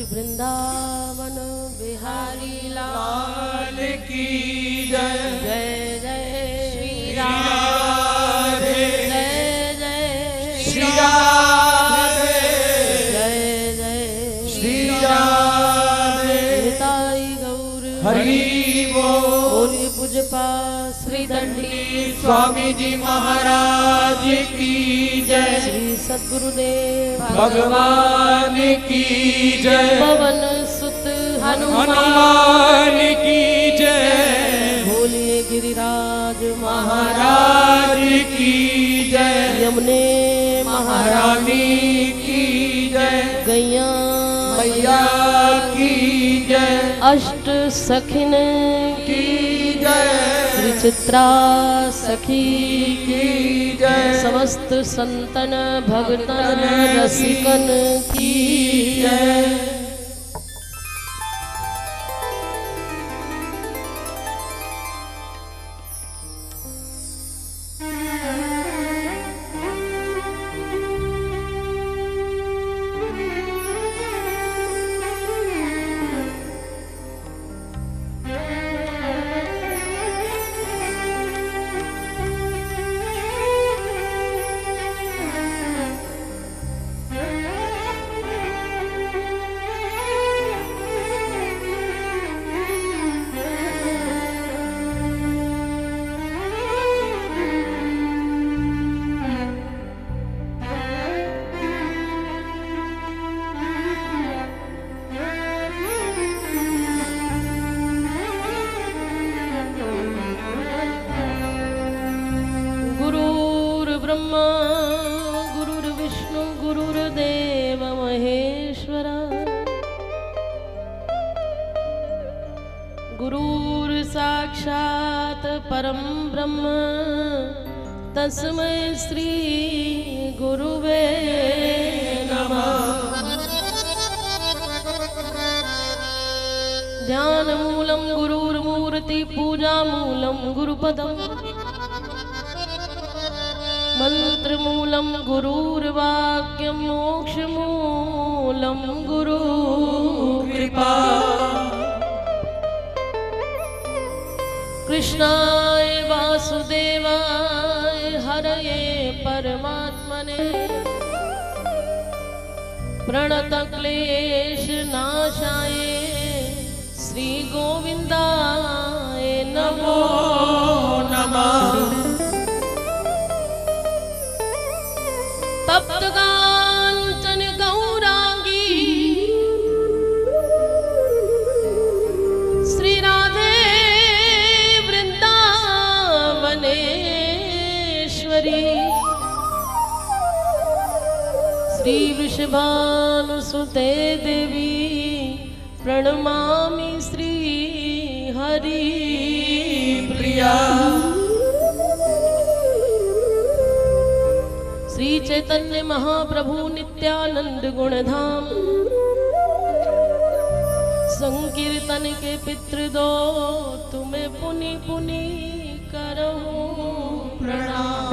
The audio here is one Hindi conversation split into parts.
श्री वृंदावन बिहारी लाल की जय। जय जय श्री राधे, राधे, जय जय श्री राधे, जय जय श्री राधे। निताई गौर हरि बोल। बोलिए पूज्यपा श्री दंडी स्वामी जी महाराज की जय। श्री सद्गुरुदेव भगवान की जय। पवन सुत हनुमान की जय। बोलिए गिरिराज महाराज की जय। यमुने महारानी की जय। गैया मैया की जय। अष्ट सखिन की जय। श्री चित्रा सखी की जय। समस्त संतन भगतन रसिकन की जय। गुरुर्ब्रह्मा गुरुर्विष्णु गुरुर्देव महेश्वरा गुरुर्साक्षात् परं ब्रह्म तस्मै श्री गुरुवे नमः। ध्यानमूलं गुरुर्मूर्ति पूजामूलं गुरुपदम् मंत्रमूलं गुरुर्वाक्यं मोक्षमूलं गुरु कृपा। कृष्णाय वासुदेवाय हरये परमात्मने प्रणतक्लेशनाशाय श्री गोविन्दाय नमो नमः। तप्तकांचन गौरांगी श्री राधे वृंदावनेश्वरी श्री वृषभानुसुते देवी प्रणमामि श्री हरि प्रिया। श्री चैतन्य महाप्रभु नित्यानंद गुणधाम संकीर्तन के पितृ दो तुम्हें पुनि पुनि करहूं प्रणाम।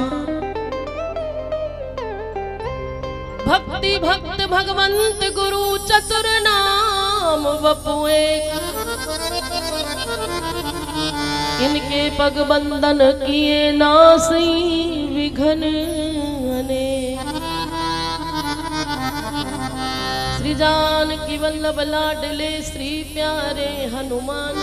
भक्ति भक्त भगवंत गुरु चतुर नाम वपुए इनके पग बंधन किए नासी विघन श्री जानकी वल्लभ लाडले श्री प्यारे हनुमान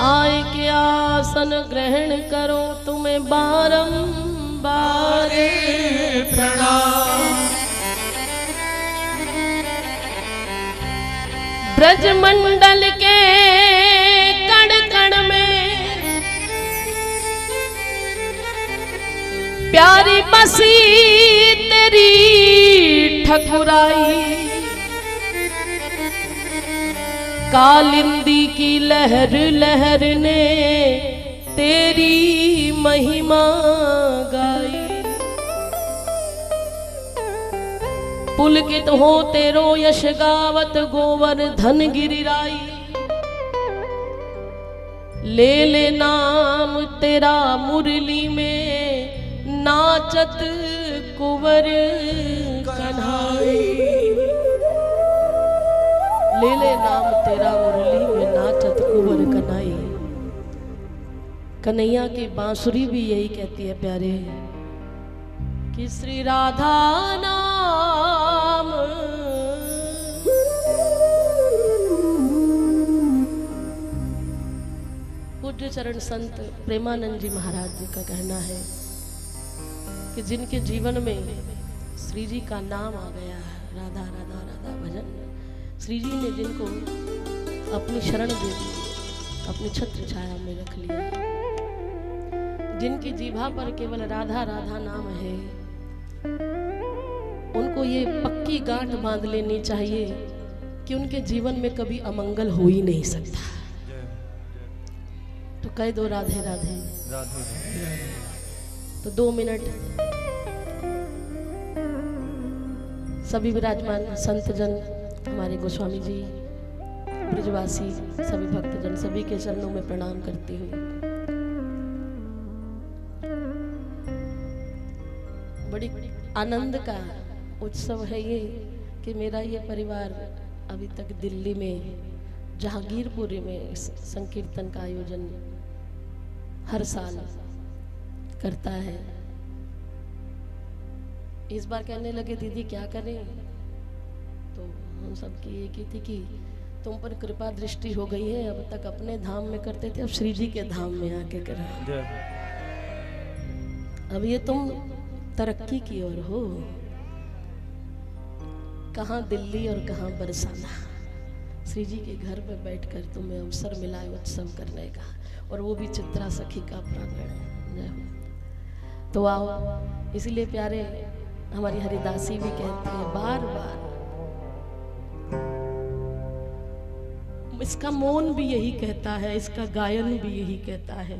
आए के आसन ग्रहण करो तुम्हें बारंबार प्रणाम। ब्रजमंडल के कण कण में प्यारी बसी तेरी ठकुराई कालिंदी की लहर लहर ने तेरी महिमा गाई। पुलकित हो तेरो यश गावत गोवर्धन गिरिराई ले ले नाम तेरा मुरली में नाचत कुंवर कन्हाई। ले ले नाम तेरा मुरली में नाचत कुंवर कन्हई। कन्हैया की बांसुरी भी यही कहती है प्यारे कि श्री राधा नाम पूज्य चरण संत प्रेमानंद जी महाराज जी का कहना है कि जिनके जीवन में श्री जी का नाम आ गया है, राधा राधा राधा भजन, श्री जी ने जिनको अपनी शरण दे दी, अपनी छत्र छाया में रख लिया, जिनकी जीभा पर केवल राधा राधा नाम है, उनको ये पक्की गांठ बांध लेनी चाहिए कि उनके जीवन में कभी अमंगल हो ही नहीं सकता। तो कह दो राधे राधे राधे। तो 2 मिनट सभी विराजमान संतजन, हमारे गोस्वामी जी, ब्रजवासी, सभी भक्तजन, सभी के चरणों में प्रणाम करती हुई बड़ी आनंद का उत्सव है ये कि मेरा ये परिवार अभी तक दिल्ली में जहांगीरपुरी में संकीर्तन का आयोजन हर साल करता है। इस बार कहने लगे दीदी क्या करें, तो हम सबकी एक ही थी कि तुम पर कृपा दृष्टि हो गई है, अब तक अपने धाम में करते थे, अब श्री जी के धाम में आके करें। अब ये तुम तरक्की की ओर हो, कहाँ दिल्ली और कहाँ बरसाना, श्री जी के घर में बैठकर तुम्हें अवसर मिला है उत्सव करने का, और वो भी चित्रा सखी का प्रांगण है। तो आओ, इसीलिए प्यारे हमारी हरिदासी भी कहती है बार बार, इसका मौन भी यही कहता है, इसका गायन भी यही कहता है,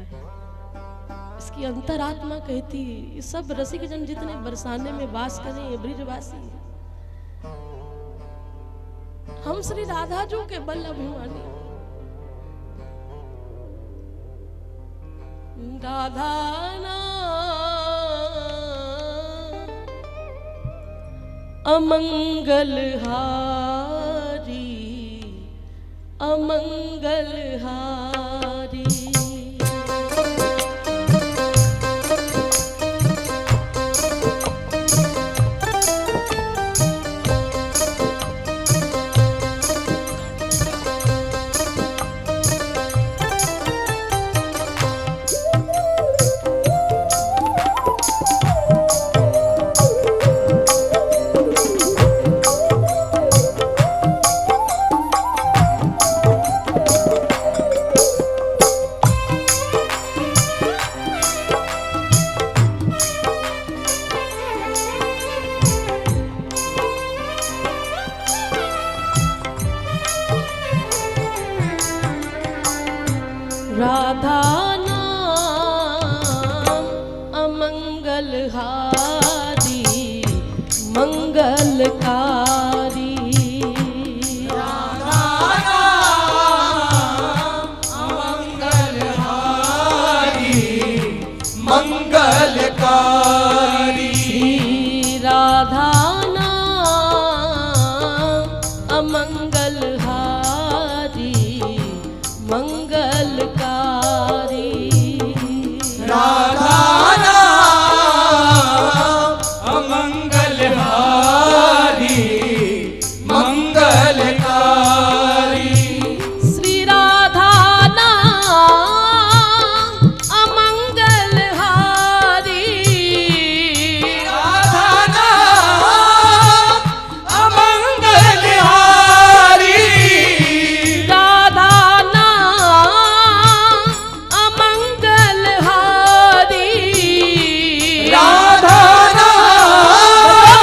इसकी अंतरात्मा कहती है, सब रसिक जन जितने बरसाने में वास करें, ब्रिजवासी, हम श्री राधा जो के बल अभिमानी, राधा अमंगल हारी, अमंगल हारी। राधा नाम अमंगल हारी, मंगलकारी। राधा नाम अमंगल हारी, मंगलकारी। श्री राधा नाम अमंगल हारी, मंगलकारी। राधा नाम अमंगल हारी, मंगलकारी। श्री राधा नाम अमंगल हारी, राधा नाम अमंगल हारी, राधा नाम अमंगल हारी, राधा नाम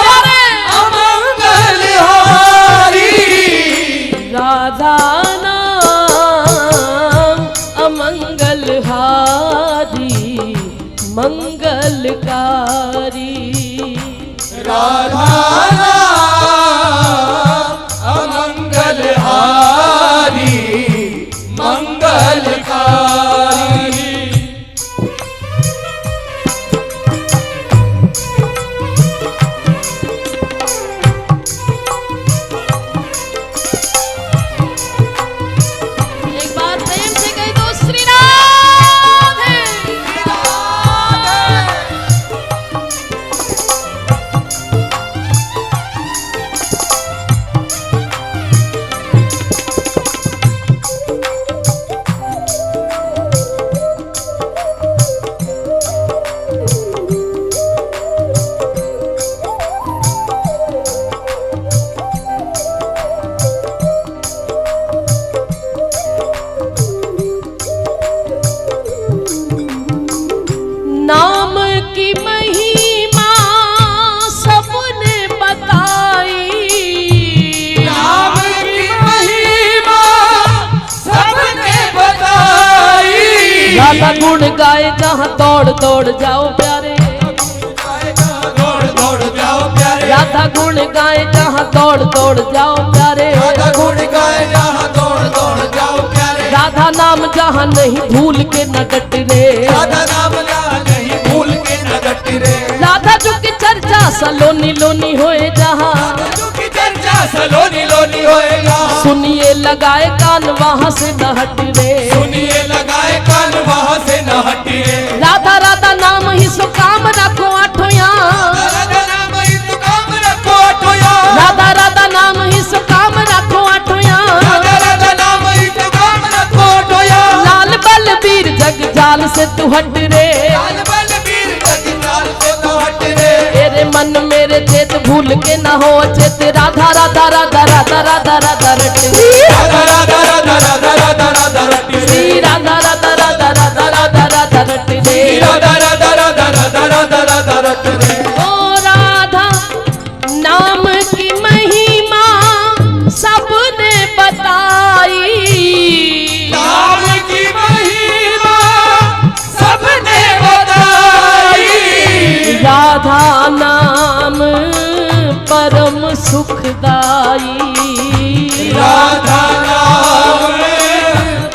अमंगल हारी, राधा नाम अमंगल हारी, मंगलकारी। राधा नाम अमंगल हारी, मंगलकारी। राधा गुण गाए जहाँ दौड़ दौड़ जाओ प्यारे, दौड़ दौड़ जाओ प्यारे, राधा गुण गाए जहाँ दौड़ दौड़ जाओ प्यारे, राधा गुण गाए जहाँ दौड़ दौड़ जाओ प्यारे, राधा नाम जहाँ नहीं भूल के न डट रे, राधा नाम जहाँ नहीं भूल के न डट रे, राधा जो की चर्चा सलोनी लोनी होए जहाँ, राधा की चर्चा सलोनी लोनी होएगा, सुनिए लगाए कान वहाँ से न हट रे, सुनिए लगाए कान वहाँ से न हटे, राधा राधा नाम ही सो काम रखो आठों यहाँ, राधा नाम ही तो काम रखो आठों यार, राधा राधा नाम ही सो काम रखो आठों यहाँ, राधा राधा नाम ही तो काम रखो आठों यार, लाल बलबीर जग जाल से तू हट रे, लाल बलबीर जग जाल से तो हट रे, तेरे मन मेरे चेत भूल के न हो चेत, राधा राधा राधा राधा राधा राधा रट रे, राधा राधा राधा राधा राधा राधा रट रे, श्री राधा राधा राधा राधा राधा राधा रट रे, राधा राधा राधा राधा राधा राधा रट रे, ओ राधा नाम की महिमा सबने बताई, नाम की महिमा सबने बताई, राधा नाम परम सुखदाई, राधा नाम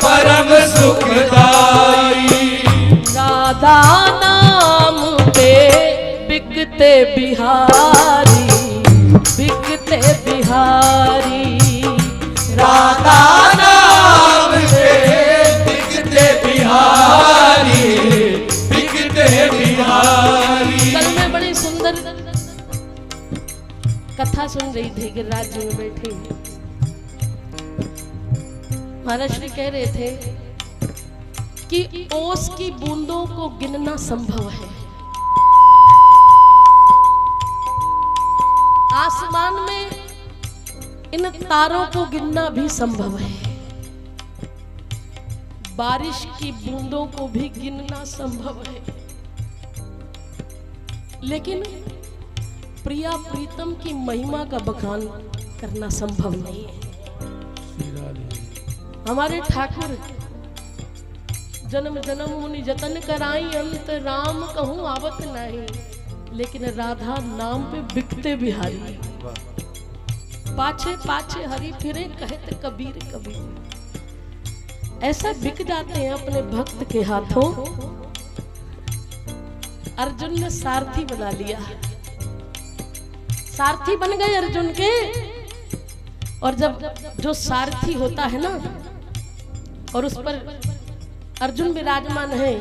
परम सुखदाई, राधा नाम पे बिकते बिहारी, बिकते बिहारी, राधा नाम से बिकते बिहारी, बिकते बिहारी। कल मैं बड़ी सुंदर कथा सुन रही थी गिरिराज जी में बैठी, महाराज श्री कह रहे थे कि ओस की बूंदों को गिनना संभव है, आसमान में इन तारों को गिनना भी संभव है, बारिश की बूंदों को भी गिनना संभव है, लेकिन प्रिया प्रीतम की महिमा का बखान करना संभव नहीं है। हमारे ठाकुर जन्म जन्म मुनि जतन कराई, अंत राम कहूँ आवत नहीं, लेकिन राधा नाम पे बिकते बिहारी, पाछे पाछे हरि फिरे कहते कबीर कबीर, ऐसा बिक जाते हैं अपने भक्त के हाथों। अर्जुन ने सारथी बना लिया, सारथी बन गए अर्जुन के, और जब जो सारथी होता है ना और उस पर अर्जुन विराजमान है,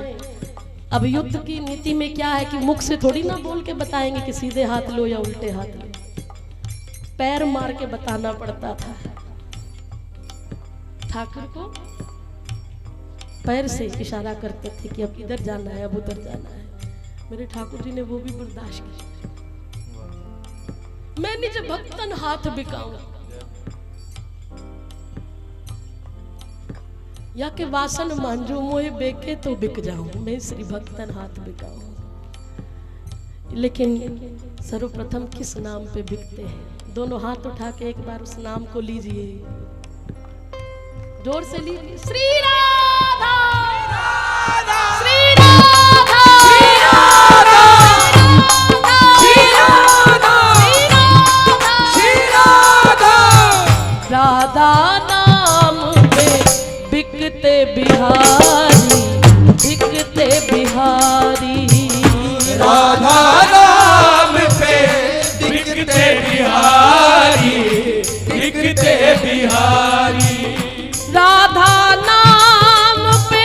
अब युद्ध की नीति में क्या है कि मुख से थोड़ी ना बोल के बताएंगे कि सीधे हाथ लो या उल्टे हाथ लो, पैर मार के बताना पड़ता था। ठाकुर को पैर से इशारा करते थे कि अब इधर जाना है, अब उधर जाना है। मेरे ठाकुर जी ने वो भी बर्दाश्त किया। मैं निज भक्तन हाथ बिकाऊं या के वासन मांझू मोहे बेके तो बिक जाऊं, मैं श्री भक्तन हाथ बिकाऊं। लेकिन सर्वप्रथम किस नाम पे बिकते हैं? दोनों हाथ उठा के एक बार उस नाम को लीजिए, जोर से लीजिए। श्री राधा, श्री राधा, श्री राधा, श्री राधा, श्री राधा, राधा नाम पे बिकते बिहारी, बिकते बिहारी, राधा नाम पे बिकते बिहारी, बिकते बिहारी, राधा नाम पे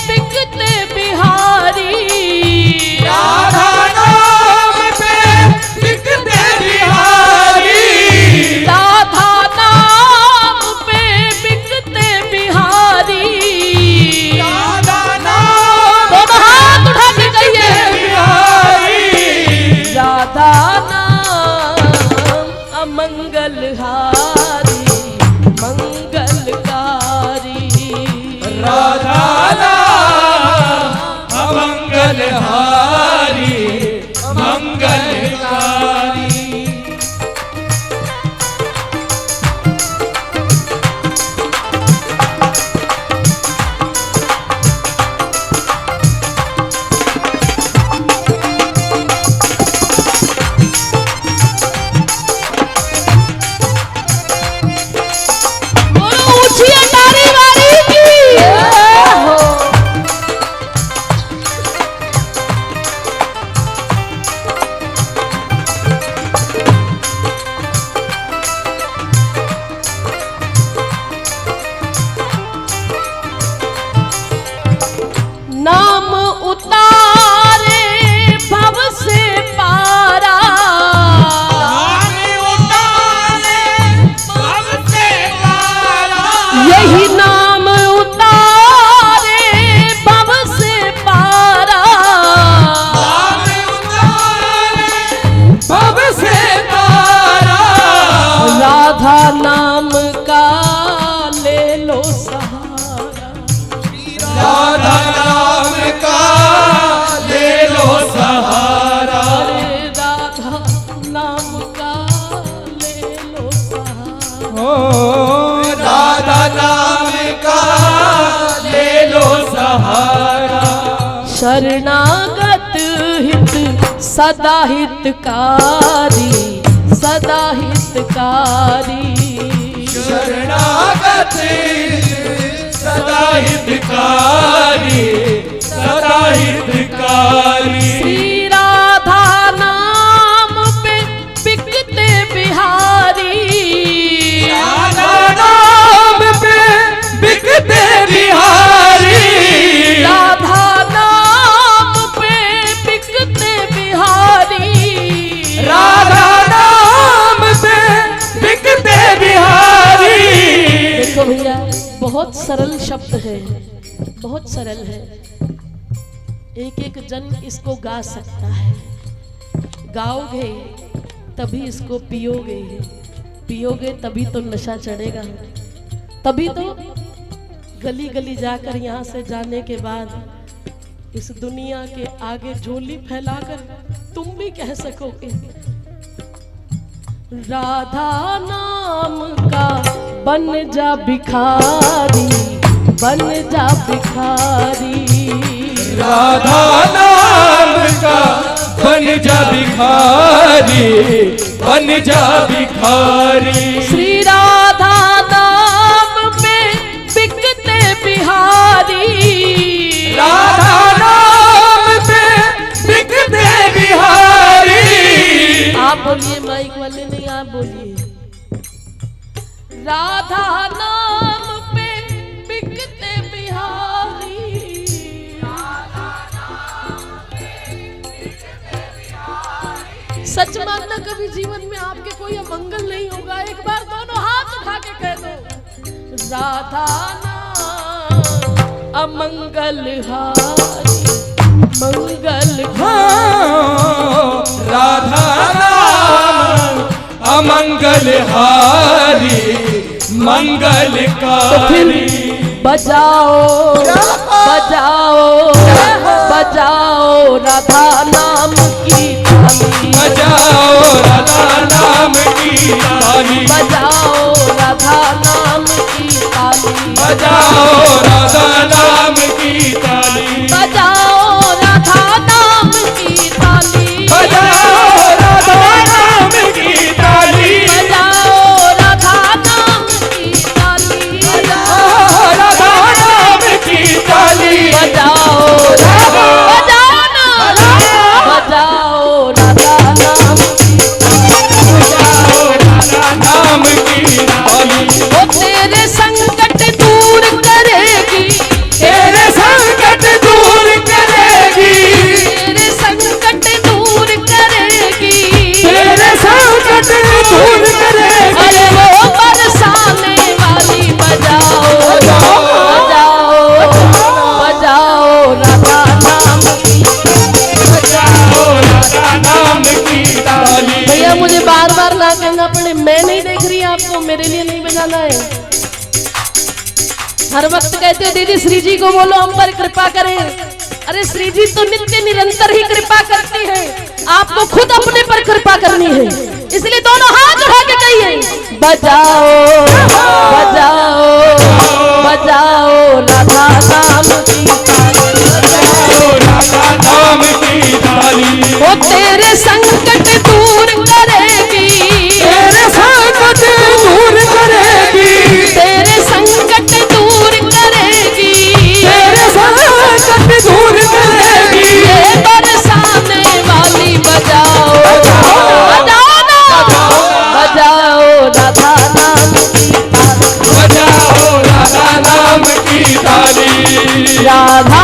बिकते बिहारी, राधा नाम पे बिकते बिहारी, राधा नाम पे बिकते बिहारी, राधा नाम दोनों हाथ उठा के कहिए, बिहारी, राधा नाम अमंगल हारी, मंगल नाम उतारे भव से पारा, यही नाम उतारे भव से पारा, भव से तारा। राधा नाम का ले लो सहारा, राधा नाम का ले लो सहारा। अरे राधा नाम का ले लो सहारा, ओ राधा नाम का ले लो सहारा। शरणागत हित सदा हितकारी, सदा हितकारी, शरणागत सदा हितकारी, सदा हितकारी। श्री राधा नाम पे बिकते बिहारी, राधा नाम पे बिकते बिहारी, राधा नाम पे बिकते बिहारी, राधा नाम पे बिकते बिहारी। देखो भैया बहुत सरल शब्द है, बहुत सरल है, एक एक जन इसको गा सकता है। गाओगे तभी इसको पियोगे, पियोगे तभी तो नशा चढ़ेगा, तभी तो गली गली जाकर यहाँ से जाने के बाद इस दुनिया के आगे झोली फैलाकर तुम भी कह सकोगे राधा नाम का बन जा भिखारी, बन जा भिखारी, राधा नाम का बन जा भिखारी, बन जा भिखारी। श्री राधा नाम पे बिकते बिहारी, राधा नाम पे बिकते बिहारी। आप बोलिए, माइक वाले नहीं, आप बोलिए। राधा नाम पे बिकते बिहारी, सच मानना कभी जीवन में आपके कोई अमंगल नहीं होगा। एक बार दोनों हाथ उठा के कह दो राधा नाम अमंगल हारी, मंगल राधा नाम अमंगल हारी, मंगलकारी। बजाओ बजाओ बजाओ राधा नाम की ताली, बजाओ राधा नाम की ताली, बजाओ राधा नाम की ताली, बजाओ राधा नाम की ताली, बजाओ राधा नाम की ताली, बजाओ राधा नाम की ताली, बजाओ राधा नाम की ताली, बजाओ राधा नाम की ताली, बजाओ बजाओ ना, बजाओ राधा नाम की बजाओ राधा नाम की ताली। वो तेरे संकट दूर करेगी, तेरे संकट दूर करेगी, तेरे संकट दूर करेगी, तेरे संकट दूर करेगी। अरे वो बरसाने वाली बजाओ बजाओ बजाओ राधा नाम की, बजाओ राधा नाम की ताली। भैया मुझे बार बार ना कहना पड़े, मैं नहीं देख रही आपको, मेरे लिए नहीं बजाना है। हर वक्त कहते हो दीदी श्री जी को बोलो हम पर कृपा करें, अरे श्री जी तो नित्य निरंतर ही कृपा करती है, आपको खुद अपने पर कृपा करनी है, इसलिए दोनों हाथ उठा के कहिए बजाओ बजाओ बजाओ राधा नाम की ताली, बजाओ राधा नाम की ताली। वो तेरे संकट दूर करेगी, तेरे संकट दूर करेगी, तेरे संकट दूर करेगी, तेरे संकट दूर करेगी। ये बरसाने वाली बजाओ बजाओ ना, बजाओ राधा नाम की ताली, बजाओ राधा नाम की ताली। राधा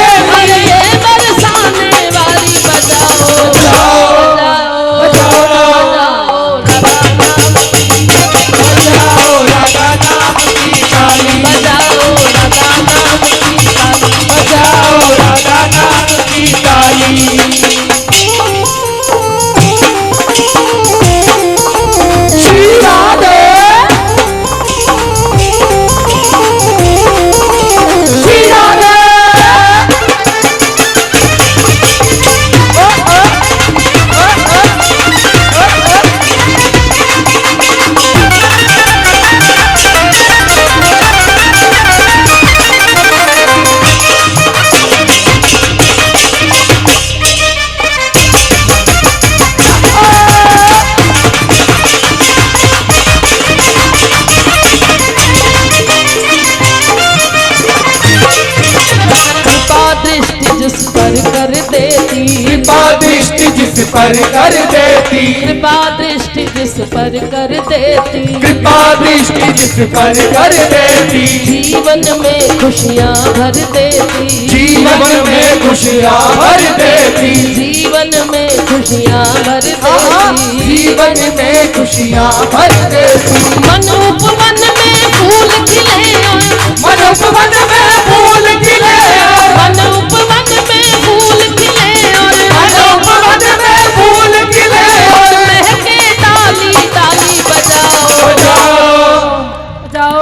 देती, कृपा दृष्टि जिस पर कर देती, कृपा दृष्टि जिस पर कर देती, कृपा दृष्टि जिस पर कर देती, जीवन में खुशियाँ भर देती, जीवन में खुशियाँ भर देती, जीवन में खुशियाँ भर देती, जीवन में खुशियाँ भर देती। मन उपवन में फूल खिले, मन उपवन में फूल खिले, मन उपवन में फूल खिले, मन उपवन में फूल खिले, महके ताली ताली बजाओ, बजाओ बजाओ।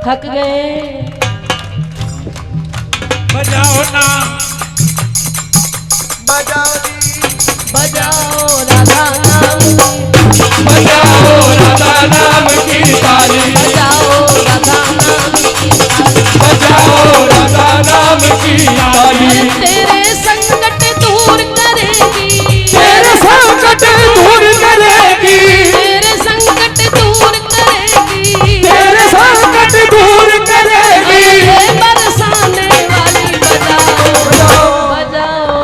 थक गए, बजाओ ना, बजाओ बजाओ राधा नाम की, बजाओ राधा नाम की ताली, बजाओ राधा नाम की ताली, बजाओ राधा नाम की ताली। तेरे संकट दूर करेगी, तेरे संकट दूर करेगी, तेरे संकट दूर करेगी, तेरे संकट दूर करेगी। ये बरसाने वाली बजाओ, बजाओ,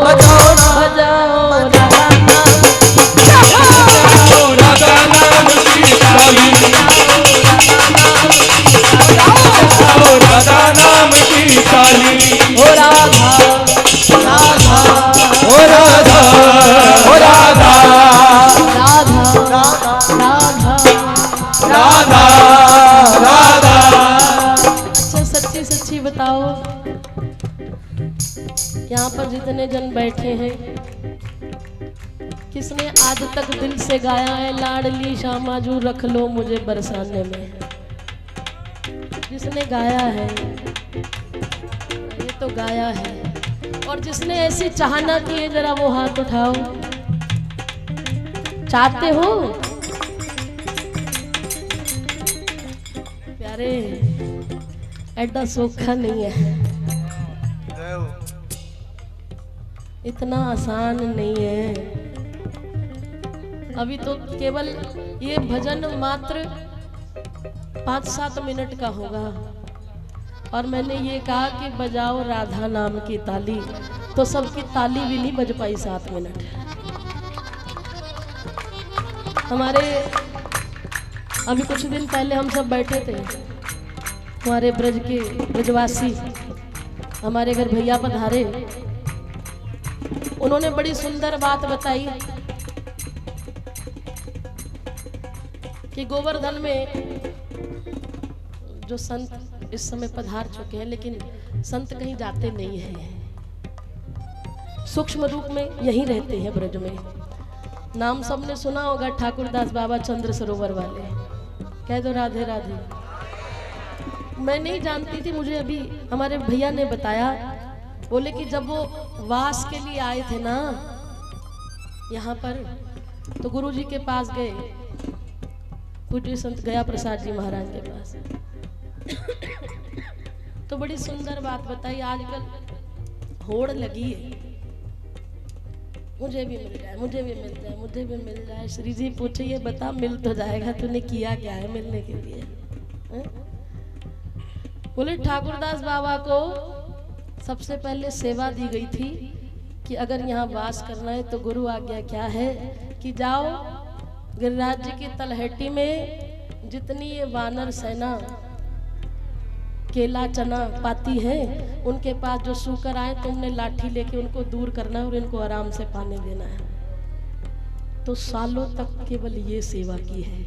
बजाओ बजाओ राधा नाम, बजाओ राधा नाम की ताली, बजाओ राधा नाम की ताली। ओ राधा राधा ओ राधा, ओ राधा, राधा राधा। राधा राधा। अच्छा सच्ची सच्ची बताओ, यहाँ पर जितने जन बैठे हैं, किसने आज तक दिल से गाया है लाडली श्यामाजू रख लो मुझे बरसाने में? जिसने गाया है, ये तो गाया है। और जिसने ऐसी चाहना की है, जरा वो हाथ उठाओ। चाहते हो प्यारे? एडा सोखा नहीं है, इतना आसान नहीं है। अभी तो केवल ये भजन मात्र 5-7 मिनट का होगा, और मैंने ये कहा कि बजाओ राधा नाम की ताली, तो सबकी ताली भी नहीं बज पाई 7 मिनट। हमारे अभी कुछ दिन पहले हम सब बैठे थे, हमारे ब्रज के ब्रजवासी हमारे घर भैया पधारे, उन्होंने बड़ी सुंदर बात बताई कि गोवर्धन में जो संत इस समय पधार चुके हैं, लेकिन संत कहीं जाते नहीं हैं, सूक्ष्म रूप में यहीं रहते हैं ब्रज में। नाम सबने सुना होगा, ठाकुरदास बाबा चंद्र सरोवर वाले। कह दो राधे राधे। मैं नहीं जानती थी, मुझे अभी हमारे भैया ने बताया, बोले कि जब वो वास के लिए आए थे ना यहाँ पर, तो गुरुजी के पास गए, पूज्य संत गया प्रसाद जी महाराज के पास। तो बड़ी सुंदर बात बताई, आजकल होड़ लगी है, मुझे भी मिल जाए, मुझे भी मिल जाए, मुझे भी मिल जाए। श्री जी पूछे, ये बता मिल तो जाएगा, तूने किया क्या है मिलने के लिए? बोले ठाकुरदास बाबा को सबसे पहले सेवा दी गई थी कि अगर यहाँ वास करना है तो गुरु आज्ञा क्या है कि जाओ गिरिराज जी की तलहटी में जितनी ये वानर सेना केला चना पाती है, उनके पास जो सूकर आए, तुमने लाठी लेके उनको दूर करना है और इनको आराम से पानी देना है। तो सालों तक केवल ये सेवा की है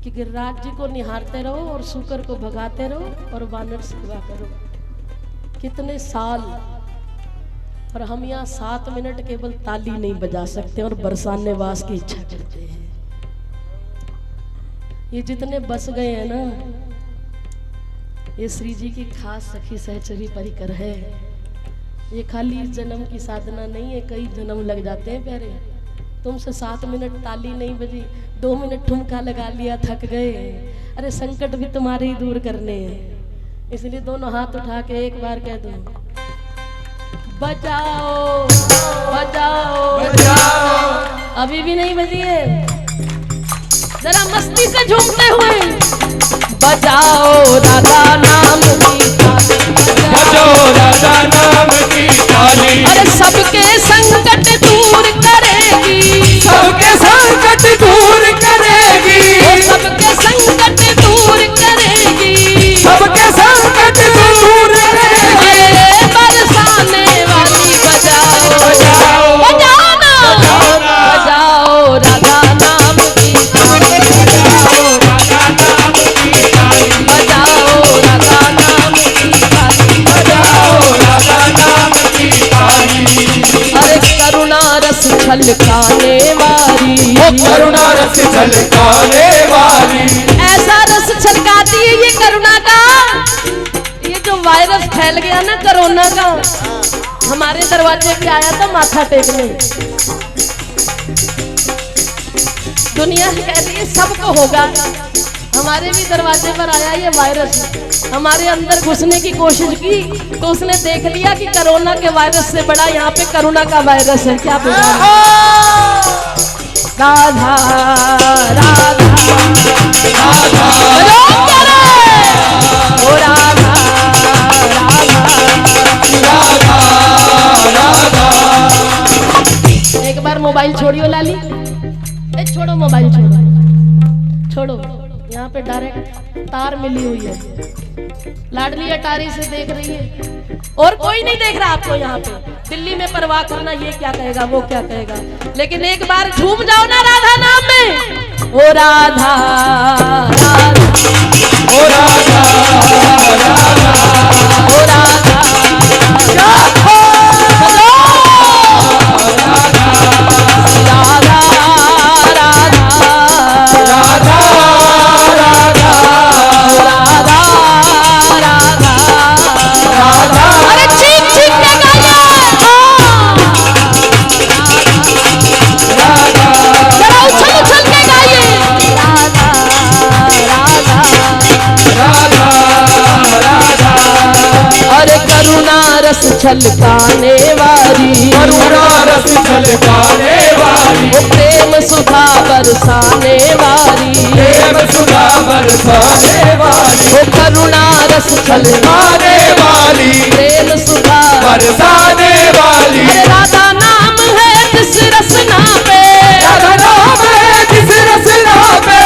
कि गिरिराज जी को निहारते रहो और सूकर को भगाते रहो और वानर सेवा करो। कितने साल, और हम यहाँ 7 मिनट केवल ताली नहीं बजा सकते और बरसाने वास की इच्छा करते हैं। ये जितने बस गए हैं ना, ये श्री जी की खास सखी सहचरी परिकर है। ये खाली इस जन्म की साधना नहीं है, कई जन्म लग जाते हैं प्यारे। तुमसे 7 मिनट ताली नहीं बजी, 2 मिनट ठुमका लगा लिया, थक गए। अरे संकट भी तुम्हारे ही दूर करने हैं, इसलिए दोनों हाथ उठा के एक बार कह दो, बजाओ बजाओ बजाओ। अभी भी नहीं बजी है, जरा मस्ती से झूमते हुए बजाओ राधा नाम की ताली, बजाओ राधा नाम की ताली। अरे सबके संकट छलकाने वाली, वो करुणा रस छलकाने वाली। ऐसा रस छलकाती है ये करुणा का। ये जो वायरस फैल गया ना कोरोना का, हमारे दरवाजे पे आया था माथा टेकने। दुनिया कह रही है सबको होगा, हमारे भी दरवाजे पर आया ये वायरस। हमारे अंदर घुसने की कोशिश की तो उसने देख लिया कि कोरोना के वायरस से बड़ा यहाँ पे करुणा का वायरस है। क्या बोला? राधा राधा राधा ओ राधा राधा। एक बार मोबाइल छोड़ियो लाली, छोड़ो मोबाइल, छोड़ो छोड़ो। यहाँ पे डायरेक्ट तार मिली हुई है, लाडली अटारी से देख रही है और कोई नहीं देख रहा आपको। यहाँ पे दिल्ली में परवाह करना ये क्या कहेगा वो क्या कहेगा, लेकिन एक बार झूम जाओ ना राधा नाम में। ओ राधा राधा ओ राधा राधा ओ राधा रस छलकाने वाली, करुणा रस छलकाने वाली। वो प्रेम सुधा बरसाने वाली, प्रेम सुधा बरसाने वाली। वो करुणा रस छलकाने वाली, प्रेम सुधा बरसाने वाली। राधा नाम है जिस रसना पे, राधा नाम है जिस रसना पे।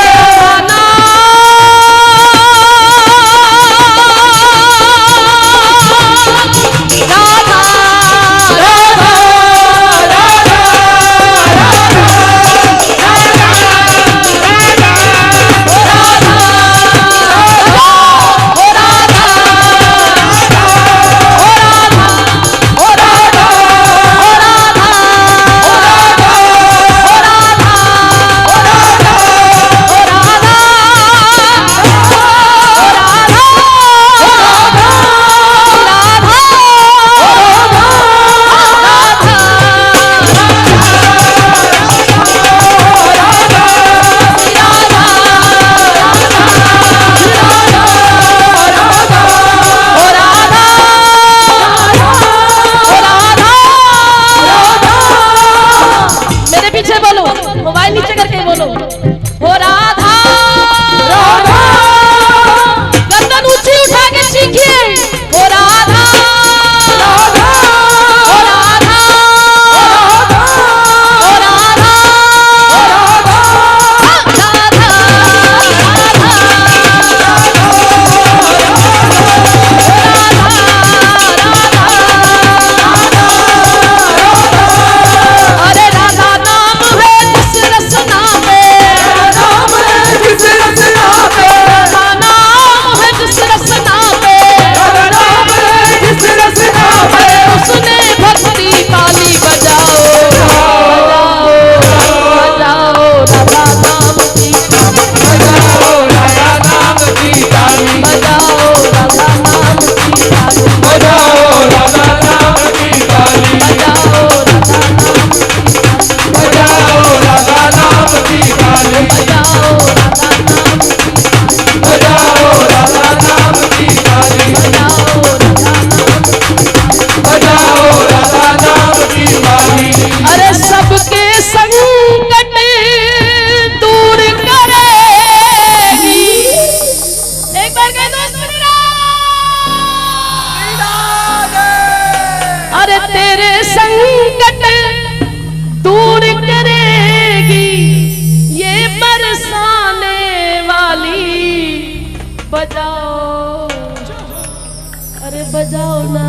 बजाओ ना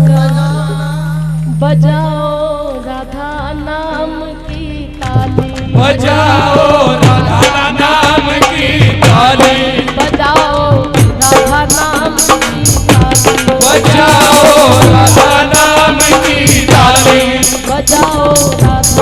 गाना, बजाओ राधा नाम की ताली, बजाओ राधा नाम की ताली, बजाओ राधा नाम की ताली, बजाओ राधा नाम की ताली, बजाओ राधा